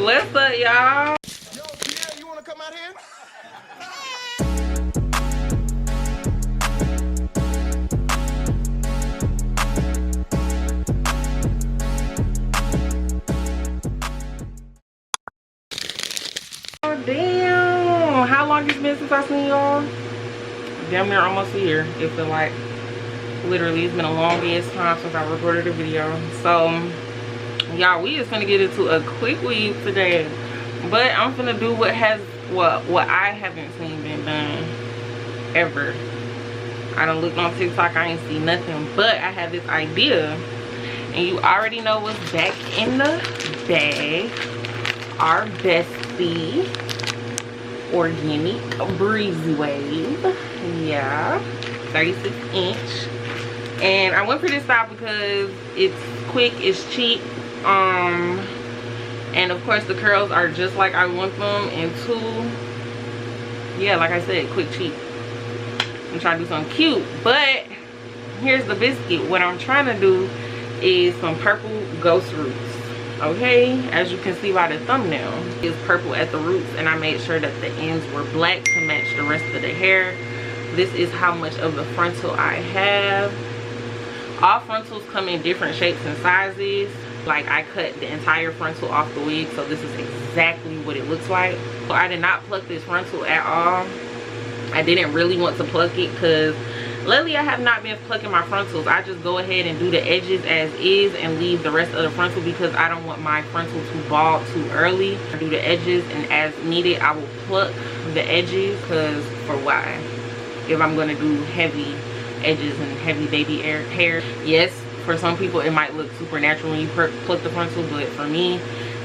What's up, y'all? Yo, Pierre, you wanna come out here? Oh, damn. How long it's been since I seen y'all? Damn near almost a year. It feel like literally it's been a long ass time since I recorded a video. So y'all, we just gonna get into a quick weave today. But I'm gonna do what I haven't seen been done ever. I done looked on TikTok, I ain't see nothing, but I have this idea. And you already know what's back in the bag. Our bestie Organique Breezy Wave. Yeah, 36 inch. And I went for this style because it's quick, it's cheap, and of course the curls are just like I want them. And two, yeah, like I said, quick, cheap. I'm trying to do something cute. But here's the biscuit. What I'm trying to do is some purple ghost roots. Okay, as you can see by the thumbnail, it's purple at the roots, and I made sure that the ends were black to match the rest of the hair. This is how much of the frontal I have. All frontals come in different shapes and sizes. Like, I cut the entire frontal off the wig, so this is exactly what it looks like. So I did not pluck this frontal at all. I didn't really want to pluck it because lately I have not been plucking my frontals. I just go ahead and do the edges as is and leave the rest of the frontal because I don't want my frontal to bald too early. I do the edges, and as needed I will pluck the edges, because for why? If I'm going to do heavy edges and heavy baby hair, yes, for some people it might look super natural when you pluck the frontal, but for me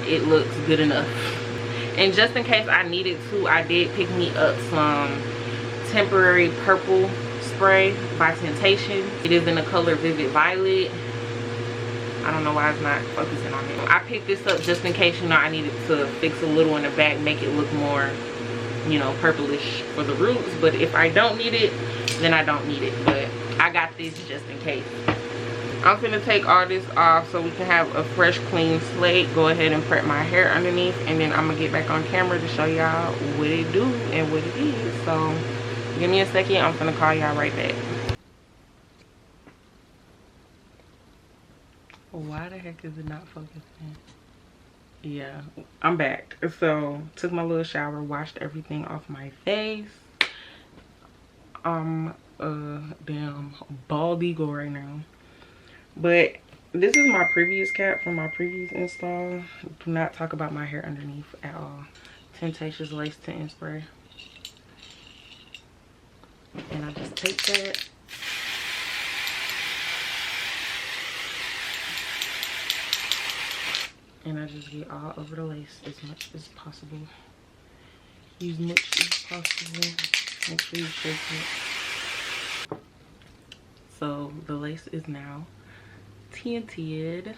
it looks good enough. And just in case I needed to, I did pick me up some temporary purple spray by Temptation. It is in the color Vivid Violet. I don't know why it's not focusing on it. I picked this up just in case, you know, I needed to fix a little in the back, make it look more, you know, purplish for the roots. But if I don't need it, then I don't need it. But I got this just in case. I'm gonna take all this off so we can have a fresh, clean slate. Go ahead and prep my hair underneath, and then I'm gonna get back on camera to show y'all what it do and what it is. So give me a second, I'm gonna call y'all right back. Why the heck is it not focusing? Yeah, I'm back. So took my little shower, washed everything off my face. Damn bald eagle right now. But this is my previous cap from my previous install. Do not talk about my hair underneath at all. Temptation's Lace Tint Spray. And I just take that. And I just get all over the lace as much as possible. Use much as possible. Make sure you shake it. So the lace is now tinted.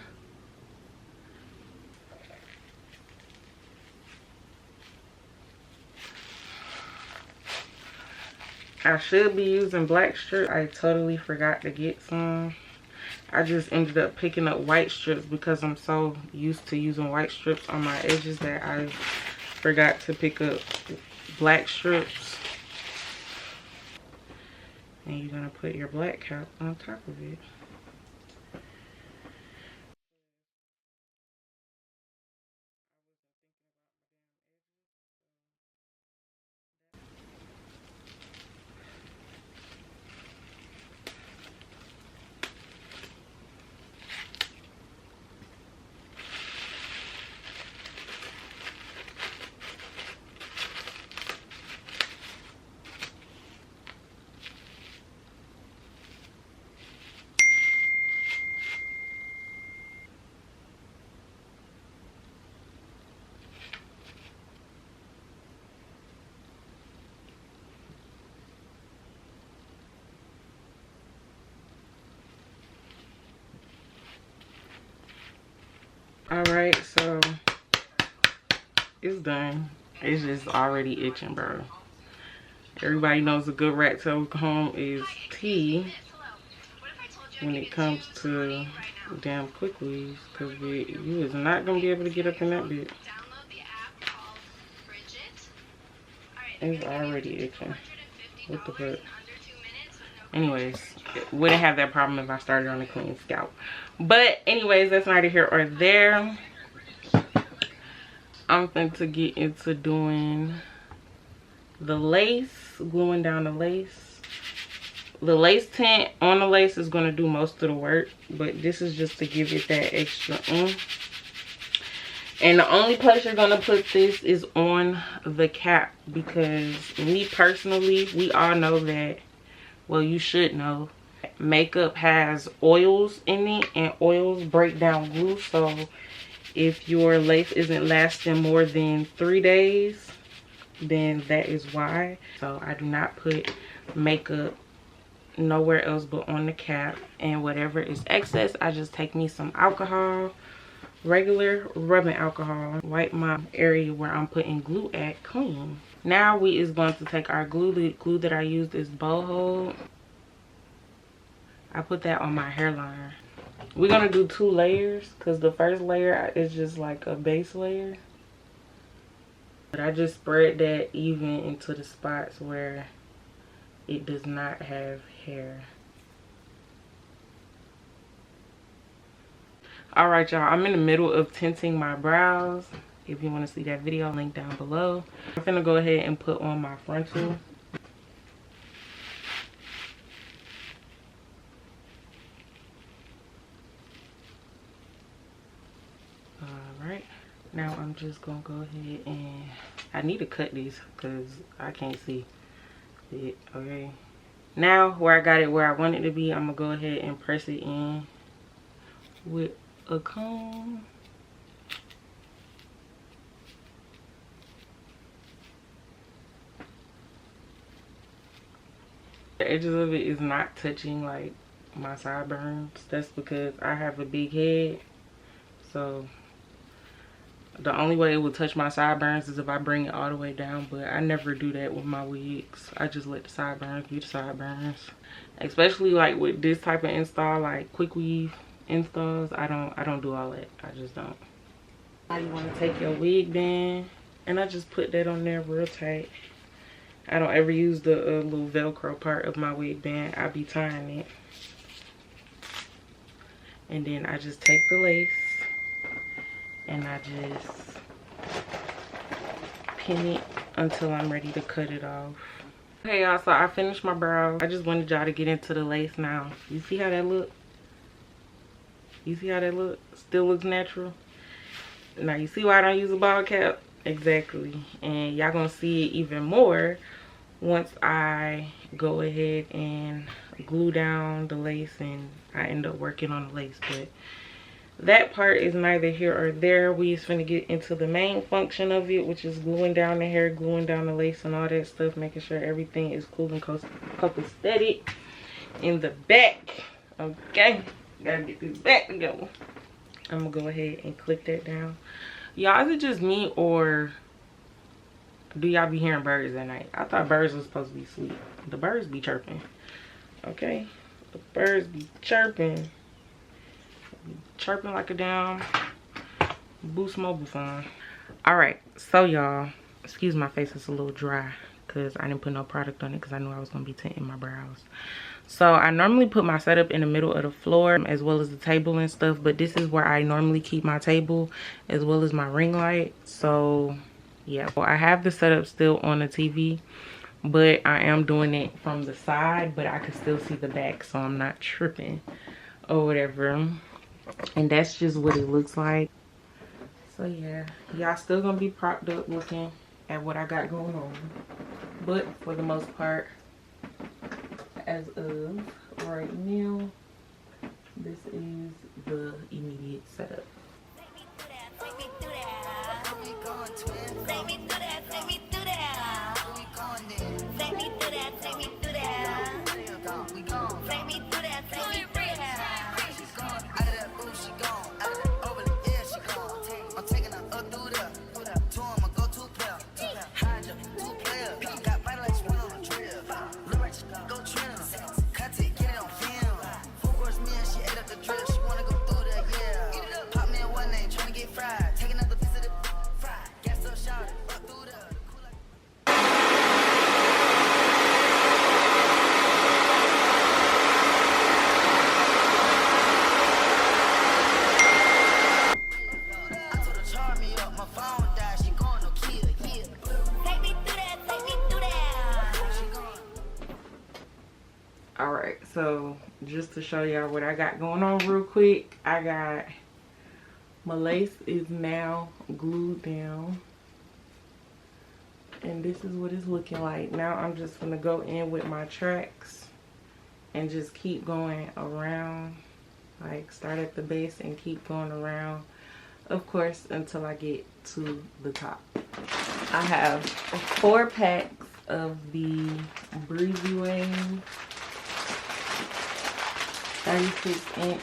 I should be using black strips. I totally forgot to get some. I just ended up picking up white strips because I'm so used to using white strips on my edges that I forgot to pick up black strips. And you're gonna put your black cap on top of it. Alright, so it's done. It's just already itching, bro. Everybody knows a good rat tail comb is tea when it comes to damn quick weaves, because you is not gonna be able to get up in that bit. It's already itching. What the fuck? Anyways, wouldn't have that problem if I started on a clean scalp. But anyways, that's neither here or there. I'm going to get into doing the lace, gluing down the lace. The lace tint on the lace is going to do most of the work, but this is just to give it that extra And the only place you're going to put this is on the cap, because me personally, we all know that, well, you should know, makeup has oils in it, and oils break down glue. So if your lace isn't lasting more than 3 days, then that is why. So I do not put makeup nowhere else but on the cap, and whatever is excess, I just take me some alcohol, regular rubbing alcohol, wipe my area where I'm putting glue at clean. Now we is going to take our glue. The glue that I used is Boho. I put that on my hairline. We're gonna do 2 layers, because the first layer is just like a base layer, but I just spread that even into the spots where it does not have hair. All right, y'all, I'm in the middle of tinting my brows. If you want to see that video, link down below. I'm gonna go ahead and put on my frontal. Alright, now I'm just gonna go ahead and I need to cut these because I can't see it. Okay, now where I got it where I want it to be, I'm gonna go ahead and press it in with a comb. The edges of it is not touching like my sideburns. That's because I have a big head, so the only way it would touch my sideburns is if I bring it all the way down, but I never do that with my wigs. I just let the sideburns be the sideburns. Especially like with this type of install, like Quickweave installs, I don't do all that. I just don't. Now you want to take your wig band, and I just put that on there real tight. I don't ever use the little Velcro part of my wig band. I be tying it. And then I just take the lace and I just pin it until I'm ready to cut it off. Okay, y'all, so I finished my brows. I just wanted y'all to get into the lace now. You see how that look? You see how that look? Still looks natural. Now you see why I don't use a ball cap? Exactly. And y'all gonna see it even more once I go ahead and glue down the lace and I end up working on the lace. But that part is neither here or there. We just finna get into the main function of it, which is gluing down the hair, gluing down the lace and all that stuff, making sure everything is cool and copacetic in the back. Okay, gotta get this back together. I'm gonna go ahead and click that down. Y'all, is it just me, or do y'all be hearing birds at night? I thought birds was supposed to be asleep. The birds be chirping. Okay, the birds be chirping. Chirping like a damn Boost mobile phone. Alright, so y'all, excuse my face, it's a little dry because I didn't put no product on it because I knew I was going to be tinting my brows. So I normally put my setup in the middle of the floor as well as the table and stuff, but this is where I normally keep my table as well as my ring light. So yeah, well, I have the setup still on the TV, but I am doing it from the side, but I can still see the back, so I'm not tripping or whatever. And that's just what it looks like. So yeah, y'all still gonna be propped up looking at what I got going on, but for the most part, as of right now, this is the immediate setup. just to show y'all what I got going on real quick. I got my lace is now glued down, and this is what it's looking like. Now I'm just gonna go in with my tracks and just keep going around, like start at the base and keep going around, of course, until I get to the top. I have 4 packs of the Breezy Wave 36-inch.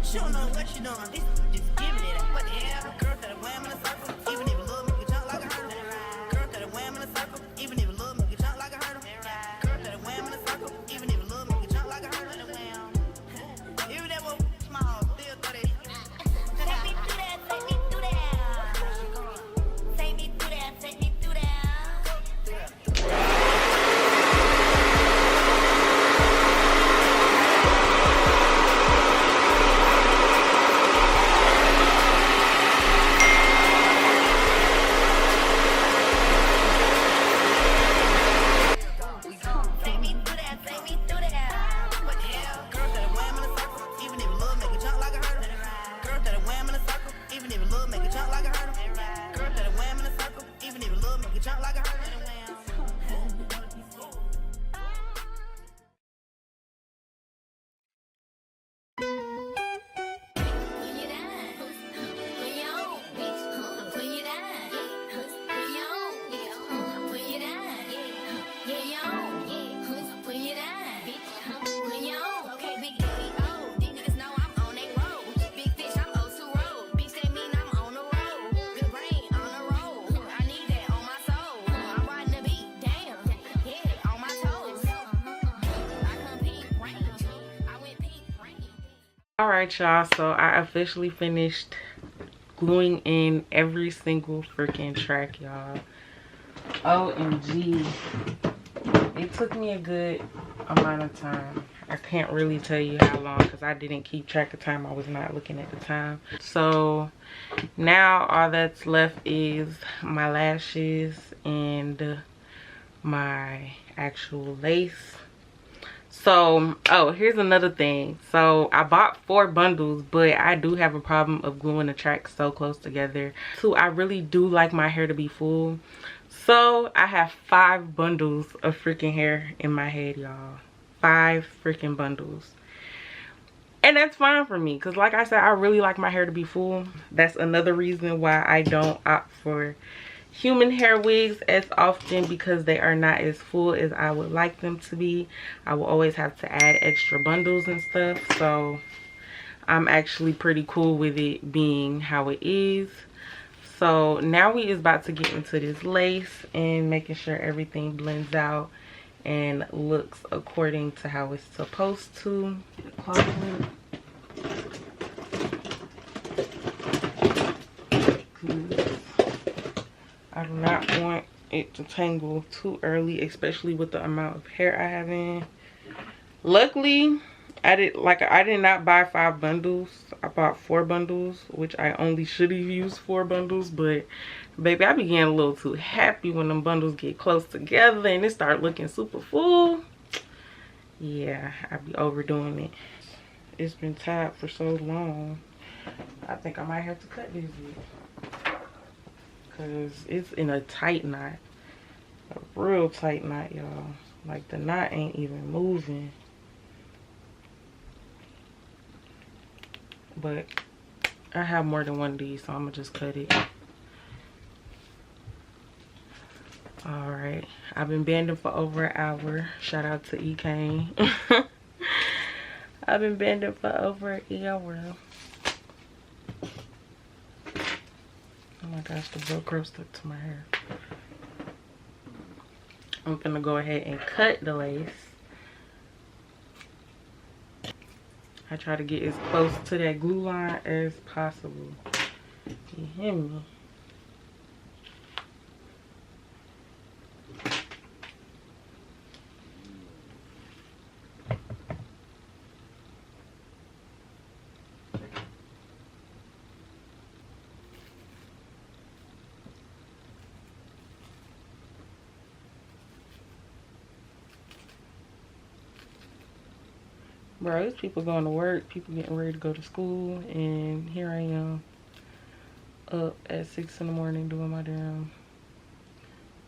She don't know what she doing. This just giving it. What the hell? Girl that a wham in a circle, even if you love me, you jump like a hurdle. Girl that a wham in a circle, even if you love me, you jump like a hurdle. Girl that a wham in a circle, even if you love me, you jump like a hurdle. Even that was small, still 30. Take me through that, take me through that. Take me through that, take me through that. Alright y'all, so I officially finished gluing in every single freaking track, y'all. OMG. It took me a good amount of time. I can't really tell you how long because I didn't keep track of time. I was not looking at the time. So now all that's left is my lashes and my actual lace. So, oh, here's another thing. So I bought 4 bundles, but I do have a problem of gluing the tracks so close together. So I really do like my hair to be full. So I have 5 bundles of freaking hair in my head, y'all. 5 freaking bundles. And that's fine for me, because like I said, I really like my hair to be full. That's another reason why I don't opt for human hair wigs as often, because they are not as full as I would like them to be. I will always have to add extra bundles and stuff. So I'm actually pretty cool with it being how it is. So now we is about to get into this lace and making sure everything blends out and looks according to how it's supposed to. I do not want it to tangle too early, especially with the amount of hair I have in. Luckily, I did not buy 5 bundles. I bought 4 bundles, which I only should have used 4 bundles. But baby, I be getting a little too happy when them bundles get close together and it start looking super full. Yeah, I be overdoing it. It's been tied for so long. I think I might have to cut this bit, because it's in a tight knot, a real tight knot, y'all. Like the knot ain't even moving. But I have more than one of these, so I'm gonna just cut it. All right, I've been banding for over an hour. Shout out to E. Kane. I've been banding for over an hour. Oh my gosh, the Velcro stuck to my hair. I'm gonna go ahead and cut the lace. I try to get as close to that glue line as possible. You hear me? Bro, there's people going to work, people getting ready to go to school, and here I am up at 6 in the morning doing my damn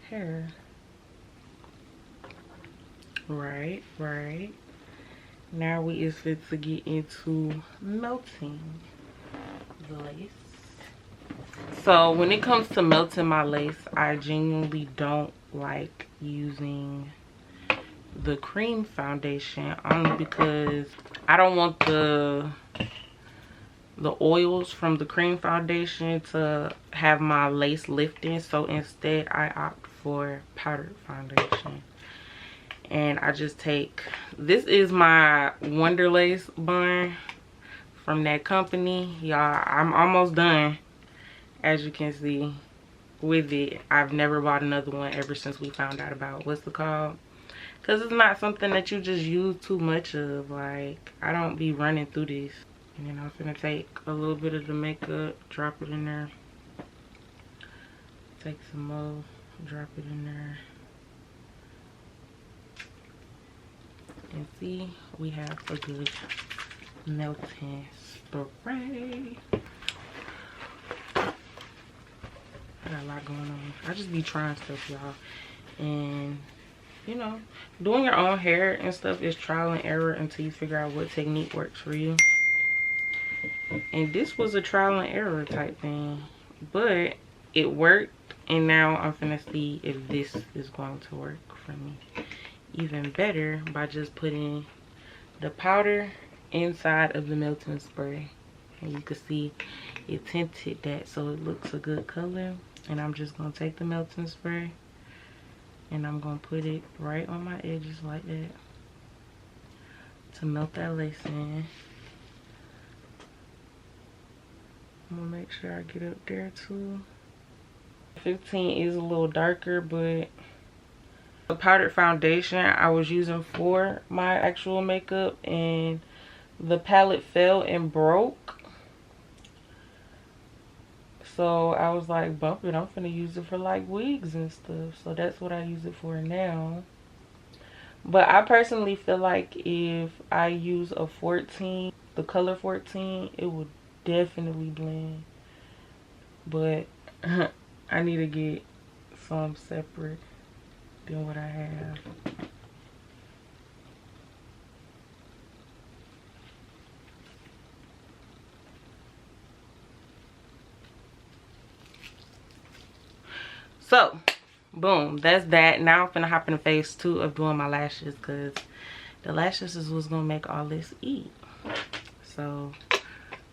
hair. Right. Now we is fit to get into melting the lace. So when it comes to melting my lace, I genuinely don't like using the cream foundation, only because I don't want the oils from the cream foundation to have my lace lifting. So instead I opt for powdered foundation, and I just take, this is my Wonder Lace bun from that company, y'all. I'm almost done, as you can see, with it. I've never bought another one ever since we found out about what's it called, because it's not something that you just use too much of. Like, I don't be running through this. And then I'm gonna take a little bit of the makeup, drop it in there, take some more, drop it in there, and see, we have a good melting spray. I got a lot going on. I just be trying stuff, y'all. And you know, doing your own hair and stuff is trial and error until you figure out what technique works for you. And this was a trial and error type thing, but it worked. And now I'm finna see if this is going to work for me even better by just putting the powder inside of the melting spray. And you can see it tinted that, so it looks a good color. And I'm just gonna take the melting spray and I'm gonna put it right on my edges like that to melt that lace in. I'm gonna make sure I get up there too. 15 is a little darker, but the powdered foundation I was using for my actual makeup, and the palette fell and broke. So I was like, bump it, I'm finna use it for like wigs and stuff. So that's what I use it for now. But I personally feel like if I use a 14, the color 14, it would definitely blend. But I need to get some separate than what I have. So boom, that's that. Now I'm finna hop in phase 2 of doing my lashes, because the lashes is what's gonna make all this eat. So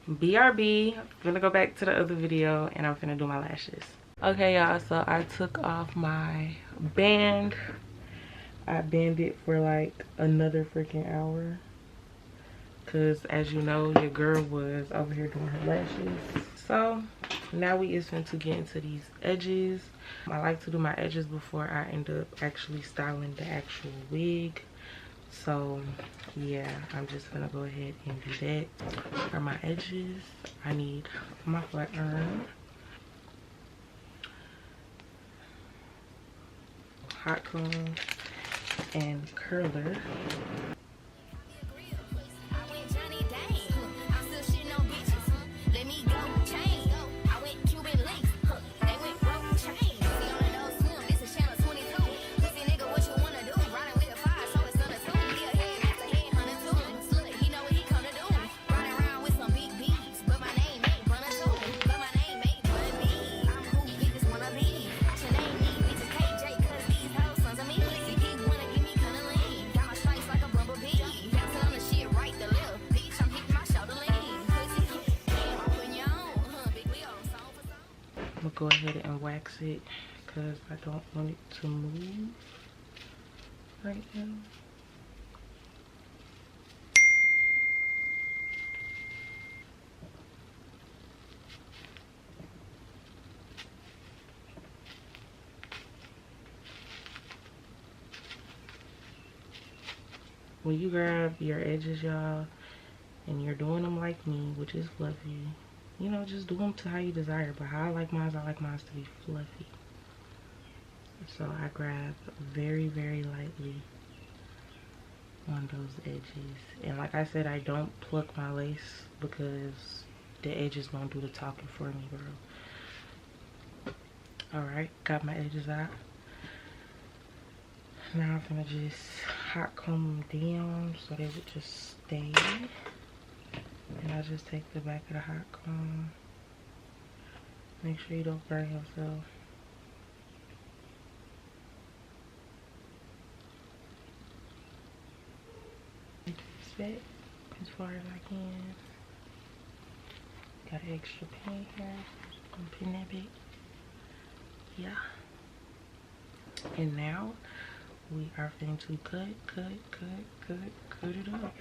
BRB, I'm gonna go back to the other video and I'm finna do my lashes. Okay y'all, so I took off my band. I banded for like another freaking hour, because as you know, your girl was over here doing her lashes. So now we is finna get into these edges. I like to do my edges before I end up actually styling the actual wig. So yeah, I'm just gonna go ahead and do that. For my edges, I need my flat iron, hot comb, and curler. I'm gonna go ahead and wax it because I don't want it to move. right now. When you grab your edges, y'all, and you're doing them like me, which is fluffy, you know, just do them to how you desire. But how I like mine to be fluffy. So I grab very, very lightly on those edges. And like I said, I don't pluck my lace because the edges won't do the talking for me, bro. Alright, got my edges out. Now I'm gonna just hot comb them down so they would just stay. And I just take the back of the hot comb. Make sure you don't burn yourself. Back as far as I can. Got an extra pin here. I'm gonna pin that back. Yeah. And now we are going to cut it up.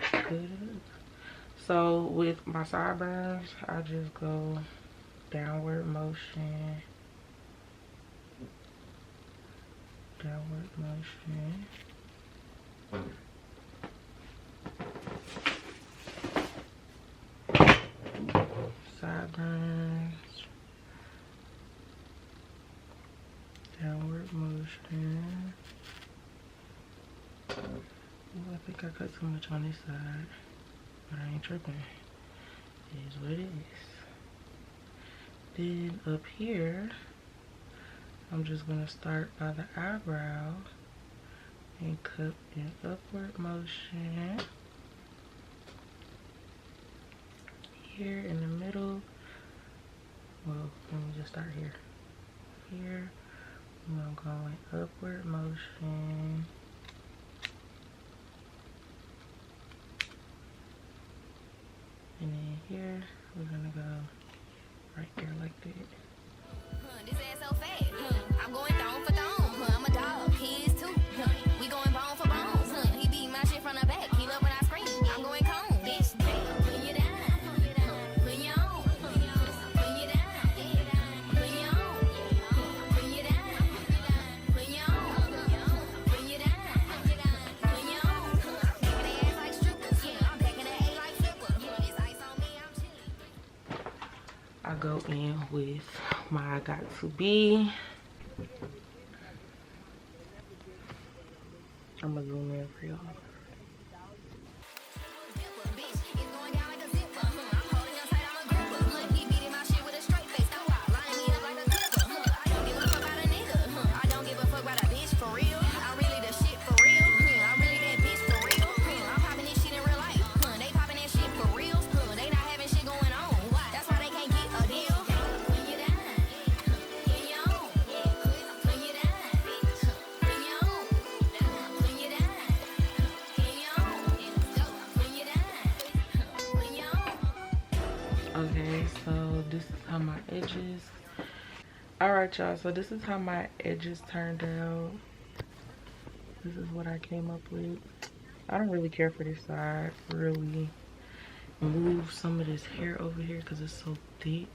So with my sideburns, I just go downward motion. Sideburns, downward motion. Ooh, I think I cut too much on this side, but I ain't tripping. It is what it is. Then up here, I'm just gonna start by the eyebrow and cut in upward motion. Here in the middle, well, let me just start here. Here, I'm going upward motion. And then here, we're gonna go right there like that. This ass so fat. I'm going thong for thong. I'm a dog. He is too. We going bone for bone. He beat my shit from the back. He love when I scream. I'm going cone. Bitch, put you down. Put you on. Put you down. Put you on. Put you down. Put you on. Put you down. Put you on. They ass like strippers. Yeah, I'm packing that A like flipper. It's ice on me. I'm chilling. I go in with my got to be. I'm gonna zoom in for y'all. Okay, so this is how my edges. Alright, y'all, so this is how my edges turned out. This is what I came up with. I don't really care for this side. Really move some of this hair over here because it's so thick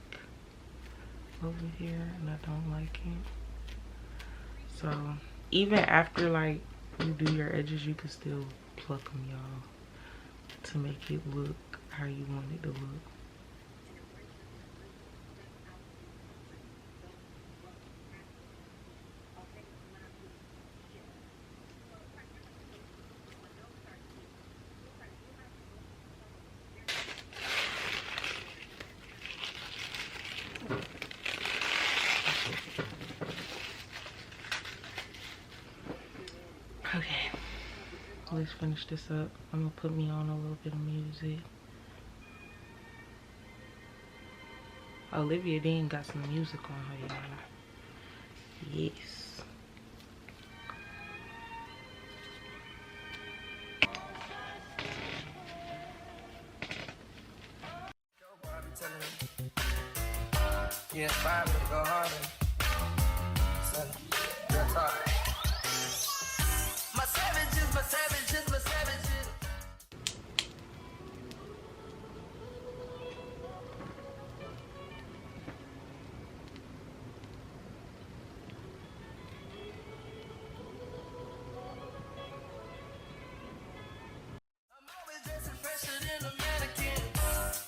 over here and I don't like it. So even after like you do your edges, you can still pluck them, y'all, to make it look how you want it to look. Okay, let's finish this up. I'm gonna put me on a little bit of music. Olivia Dean got some music on her, y'all. Yes. Yeah, five to go harder. So, real talk. My savage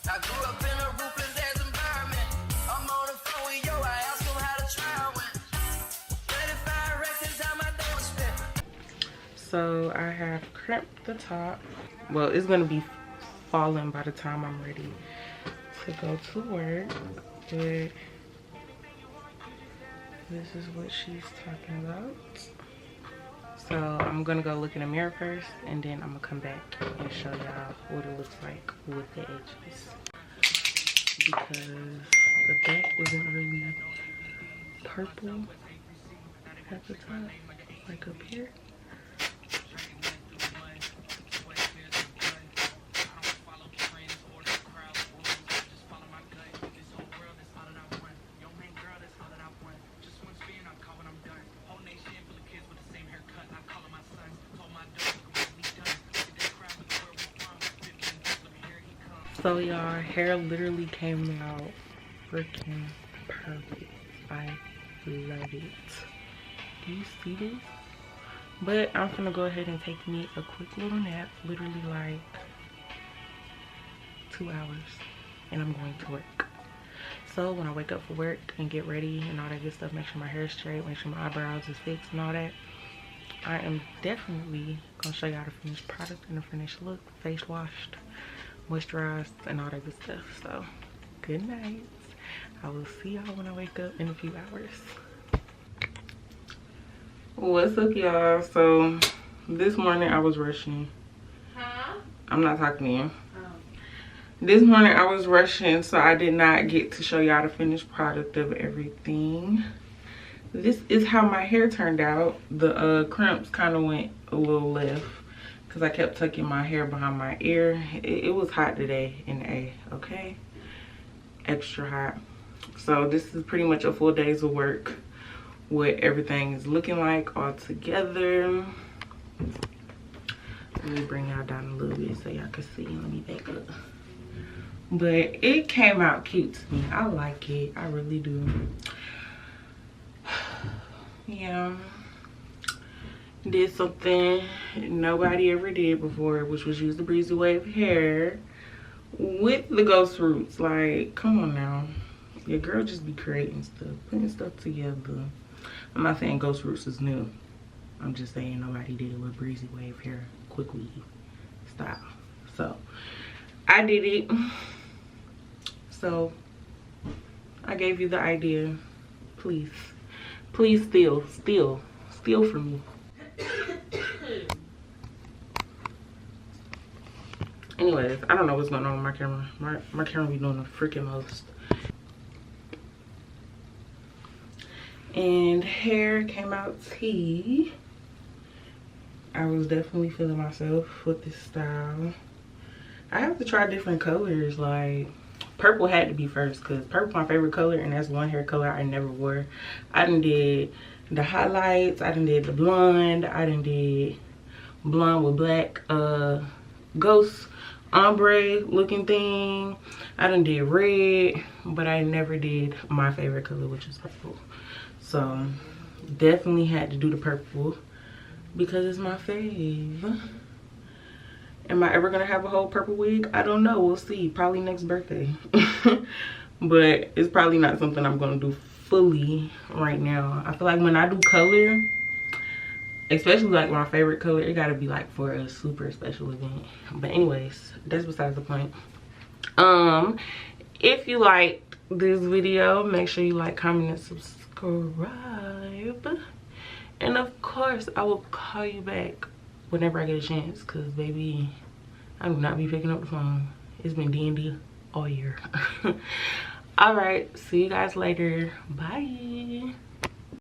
I grew up in a ruthless ass environment. I'm on the phone with yo, I asked him how the trial went. 35 records out my door spent. So I have crimped the top. Well, it's gonna be falling by the time I'm ready to go to work, but this is what she's talking about. So I'm gonna go look in the mirror first, and then I'm gonna come back and show y'all what it looks like with the edges, because the back isn't really purple at the top, like up here. So y'all, hair literally came out freaking perfect. I love it. Do you see this? But I'm gonna go ahead and take me a quick little nap, literally like 2 hours, and I'm going to work. So when I wake up for work and get ready and all that good stuff, make sure my hair is straight, make sure my eyebrows is fixed and all that, I am definitely gonna show y'all the finished product and the finished look, face washed, moisturized, and all that good stuff. So good night. I will see y'all when I wake up in a few hours. What's up, y'all? So this morning I was rushing. I'm not talking to you. This morning I was rushing, so I did not get to show y'all the finished product of everything. This is how my hair turned out. The crimps kind of went a little left because I kept tucking my hair behind my ear. It was hot today in A, okay? Extra hot. So this is pretty much a full day's of work, what everything is looking like all together. Let me bring y'all down a little bit so y'all can see. Let me back up. But it came out cute to me. I like it. I really do. Yeah. Did something nobody ever did before, which was use the Breezy Wave hair with the ghost roots. Like, come on now. Your girl just be creating stuff, putting stuff together. I'm not saying ghost roots is new. I'm just saying nobody did it with Breezy Wave hair, Quickweave style. So I did it. So I gave you the idea. Please steal from me. Anyways, I don't know what's going on with my camera. My camera be doing the freaking most. And hair came out tea. I was definitely feeling myself with this style. I have to try different colors. Like, purple had to be first because purple my favorite color, and that's one hair color I never wore. I done did the highlights, I done did the blonde, I done did blonde with black ghost ombre looking thing, I done did red, but I never did my favorite color, which is purple. So definitely had to do the purple because it's my fave. Am I ever gonna have a whole purple wig? I don't know. We'll see. Probably next birthday. But it's probably not something I'm gonna do fully right now. I feel like when I do color, especially like my favorite color, it gotta be like for a super special event. But anyways, that's besides the point. If you liked this video, make sure you like, comment, and subscribe. And of course, I will call you back whenever I get a chance, because baby, I will not be picking up the phone. It's been D&D all year. All right, see you guys later. Bye.